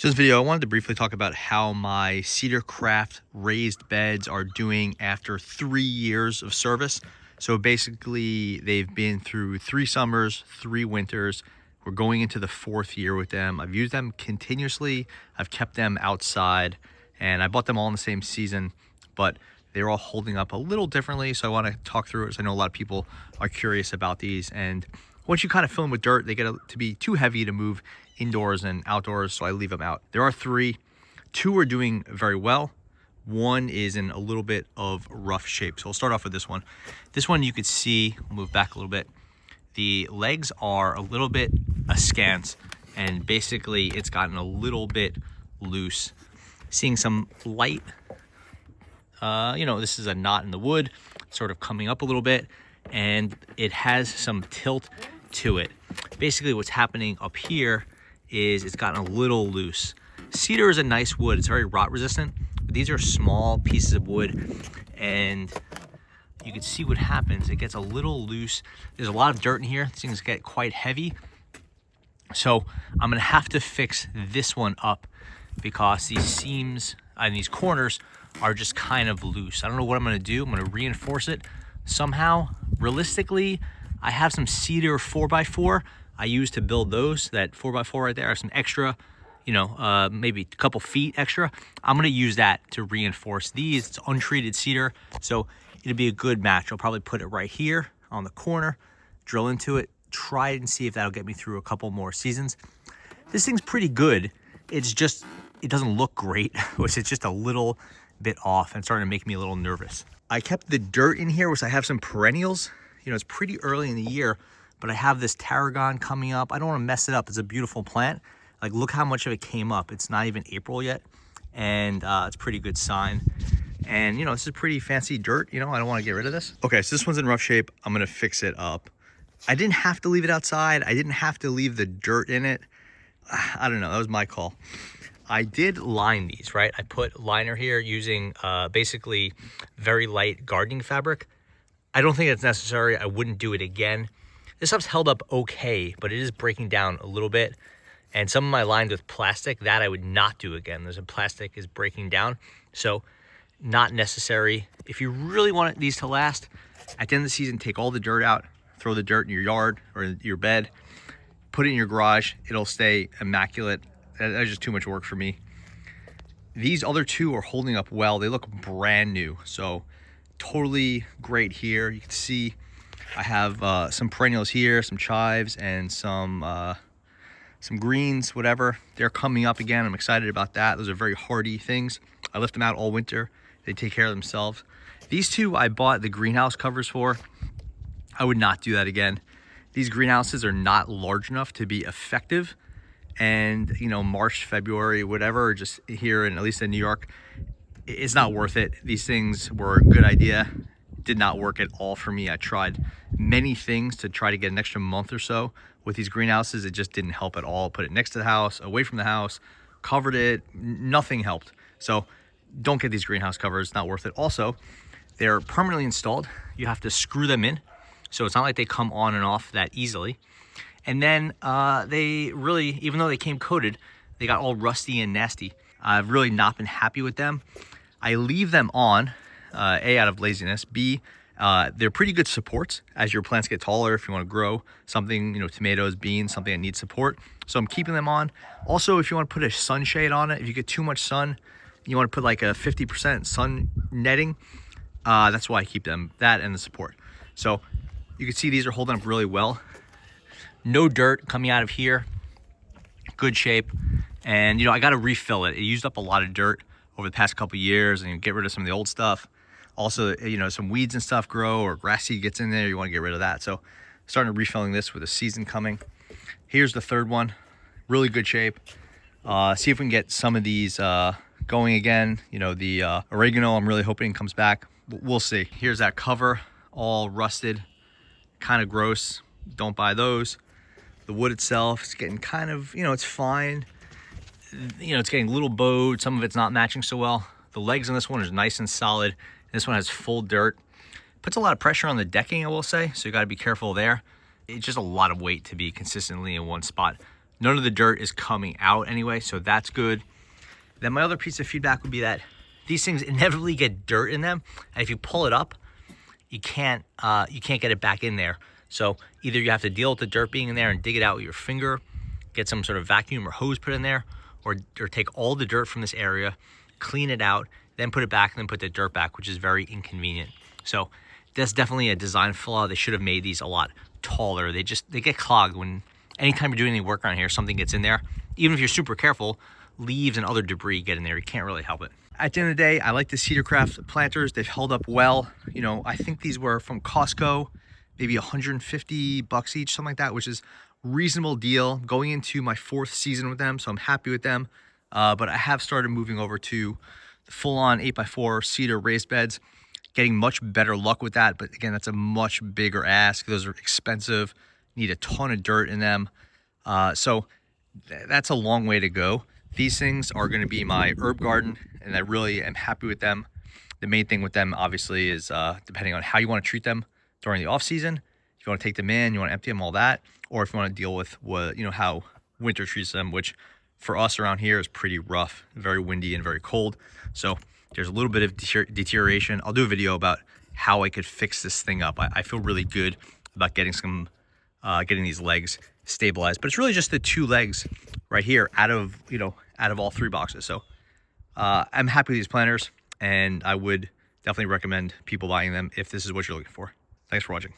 So this video, I wanted to briefly talk about how my Cedarcraft raised beds are doing after 3 years of service. So basically, they've been through 3 summers, 3 winters. We're going into the 4th year with them. I've used them continuously. I've kept them outside, and I bought them all in the same season, but they're all holding up a little differently. So I want to talk through it, because I know a lot of people are curious about these. And once you kind of fill them with dirt, they get to be too heavy to move indoors and outdoors, so I leave them out. There are 3. 2 are doing very well. 1 is in a little bit of rough shape. So we'll start off with this one. This one you could see, I'll move back a little bit. The legs are a little bit askance, and basically it's gotten a little bit loose. Seeing some light, this is a knot in the wood, sort of coming up a little bit, and it has some tilt to it. Basically what's happening up here is it's gotten a little loose. Cedar is a nice wood. It's very rot resistant. But these are small pieces of wood, and you can see what happens. It gets a little loose. There's a lot of dirt in here. These things get quite heavy. So I'm gonna have to fix this one up because these seams and these corners are just kind of loose. I don't know what I'm gonna do. I'm gonna reinforce it somehow. Realistically, I have some cedar 4x4 I use to build those. That 4x4 right there, I have some extra, maybe a couple feet extra. I'm gonna use that to reinforce these. It's untreated cedar, so it'll be a good match. I'll probably put it right here on the corner, drill into it, try it and see if that'll get me through a couple more seasons. This thing's pretty good. It's just, it doesn't look great, which is just a little bit off and starting to make me a little nervous. I kept the dirt in here, which I have some perennials. It's pretty early in the year, but I have this tarragon coming up. I don't want to mess it up. It's a beautiful plant. Like, look how much of it came up. It's not even April yet, and it's a pretty good sign. And, this is pretty fancy dirt. I don't want to get rid of this. Okay, so this one's in rough shape. I'm going to fix it up. I didn't have to leave it outside. I didn't have to leave the dirt in it. I don't know. That was my call. I did line these, right? I put liner here using basically very light gardening fabric. I don't think it's necessary. I wouldn't do it again. This stuff's held up okay, but it is breaking down a little bit. And some of my lines with plastic, that I would not do again. There's a plastic is breaking down, so not necessary. If you really want these to last, at the end of the season, take all the dirt out, throw the dirt in your yard or your bed, put it in your garage. It'll stay immaculate. That's just too much work for me. These other 2 are holding up well. They look brand new, so totally great here. You can see I have some perennials here, some chives, and some greens, whatever. They're coming up again. I'm excited about that. Those are very hardy things. I left them out all winter. They take care of themselves. These 2 I bought the greenhouse covers for. I would not do that again. These greenhouses are not large enough to be effective. And, March, February, whatever, just here, at least in New York, it's not worth it. These things were a good idea. Did not work at all for me. I tried many things to try to get an extra month or so with these greenhouses. It just didn't help at all. Put it next to the house, away from the house, covered it, nothing helped. So don't get these greenhouse covers, not worth it. Also, they're permanently installed. You have to screw them in. So it's not like they come on and off that easily. And then they really, even though they came coated, they got all rusty and nasty. I've really not been happy with them. I leave them on, A, out of laziness, B, they're pretty good supports as your plants get taller. If you want to grow something, tomatoes, beans, something that needs support. So I'm keeping them on. Also, if you want to put a sunshade on it, if you get too much sun, you want to put like a 50% sun netting, that's why I keep them, that and the support. So you can see these are holding up really well. No dirt coming out of here, good shape. And, I got to refill it. It used up a lot of dirt over the past couple years, and get rid of some of the old stuff. Also, some weeds and stuff grow, or grass seed gets in there. You want to get rid of that. So starting to refilling this with a season coming. Here's the 3rd one, really good shape. See if we can get some of these going again. The oregano, I'm really hoping comes back. We'll see. Here's that cover, all rusted, kind of gross. Don't buy those. The wood itself is getting kind of, it's fine. It's getting a little bowed. Some of it's not matching so well. The legs on this one is nice and solid. This one has full dirt. Puts a lot of pressure on the decking, I will say, so you got to be careful there. It's just a lot of weight to be consistently in one spot. None of the dirt is coming out anyway, so that's good. Then my other piece of feedback would be that these things inevitably get dirt in them, and if you pull it up, you can't get it back in there. So either you have to deal with the dirt being in there and dig it out with your finger, get some sort of vacuum or hose put in there, or take all the dirt from this area, clean it out, then put it back, and then put the dirt back, which is very inconvenient. So that's definitely a design flaw. They should have made these a lot taller. They get clogged when anytime you're doing any work around here, something gets in there. Even if you're super careful, leaves and other debris get in there. You can't really help it. At the end of the day, I like the Cedarcraft planters. They've held up well. You know, I think these were from Costco, maybe 150 bucks each, something like that, which is reasonable deal. Going into my 4th season with them, so I'm happy with them. But I have started moving over to the full-on 8x4 cedar raised beds, getting much better luck with that. But again, that's a much bigger ask. Those are expensive, need a ton of dirt in them. So that's a long way to go. These things are going to be my herb garden, and I really am happy with them. The main thing with them, obviously, is depending on how you want to treat them during the off season. If you want to take them in, you want to empty them, all that, or if you want to deal with what, you know, how winter treats them, which for us around here is pretty rough, very windy and very cold. So there's a little bit of deterioration. I'll do a video about how I could fix this thing up. I feel really good about getting these legs stabilized, but it's really just the 2 legs right here out of all 3 boxes. So I'm happy with these planters, and I would definitely recommend people buying them if this is what you're looking for. Thanks for watching.